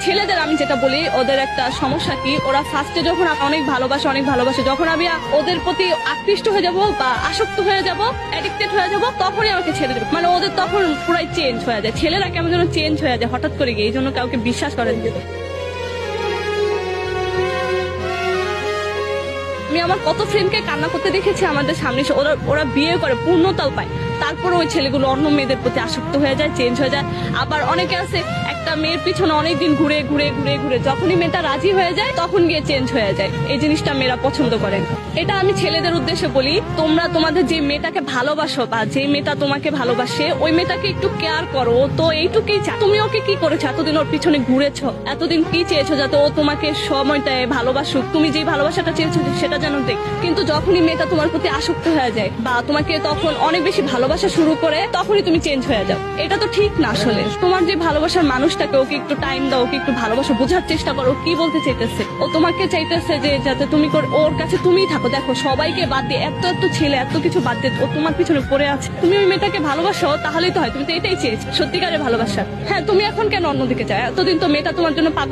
ছেলেদের আমি যেটা বলি ওদের একটা সমস্যা কি, ওরা ফার্স্টে যখন অনেক ভালোবাসে যখন আমি ওদের প্রতি আকৃষ্ট হয়ে যাব বা আসক্ত হয়ে যাব, অ্যাডিক্টেড হয়ে যাব, তখনই আমাকে ছেড়ে দেবে। মানে ওদের তখন পুরাই চেঞ্জ হয়ে যায়। ছেলেরা কেমন যেন চেঞ্জ হয়ে যায় হঠাৎ করে গিয়ে, এই জন্য কাউকে বিশ্বাস করেন। আমি আমার কত ফ্রেন্ডকে কান্না করতে দেখেছি আমাদের সামনে এসে। ওরা বিয়ে করে, পূর্ণতাও পায়, তারপরে ওই ছেলেগুলো অন্য মেয়েদের প্রতি আসক্ত হয়ে যায়, চেঞ্জ হয়ে যায়। আবার অনেকে আছে একটা মেয়ের পিছনে অনেকদিন ঘুরে ঘুরে ঘুরে ঘুরে যখনই মেয়েটা রাজি হয়ে যায় তখন গিয়ে চেঞ্জ হয়ে যায়। এই জিনিসটা মেয়েরা পছন্দ করে। এটা আমি ছেলেদের উদ্দেশ্যে বলি, তোমরা তোমাদের যে মেয়েটাকে ভালোবাসো বা যে মেয়েটা তোমাকে ভালোবাসে ওই মেয়েটাকে একটু কেয়ার করো। তো এইটুকুই চাই। তুমি ওকে কি করেছো? এতদিন ওর পিছনে ঘুরেছো, এতদিন কি চেয়েছো? যাতে ও তোমাকে সময়টায় ভালোবাসুক, তুমি যে ভালোবাসাটা চেয়েছো সেটা যেন দেখ। কিন্তু যখনই মেয়েটা তোমার প্রতি আসক্ত হয়ে যায় বা তোমাকে তখন অনেক বেশি ভালোবাসা শুরু করে, তখনই তুমি চেঞ্জ হয়ে যাও। এটা তো ঠিক না। আসলে তোমার যে ভালোবাসার মানুষটাকে, ওকে একটু টাইম দাও, ওকে একটু ভালোবাসো, বোঝার চেষ্টা করো কি বলতে চাইতেছে। ও তোমাকে চাইতেছে যে যাতে তুমি ওর কাছে তুমিই থাকো। দেখো সবাইকে বাদ দিয়ে, এত ছেলে এত কিছু বাদ দিয়ে ও তোমার পিছনে পড়ে আছে। তুমি ওই মেয়েটাকে ভালোবাসো তাহলেই তো হয়। তুমি তো এটাই চেয়েছো, সত্যিকারের ভালোবাসা। হ্যাঁ, তুমি এখন কেন অন্যদিকে চাও? এতদিন তো মেয়েটা তোমার জন্য পাগল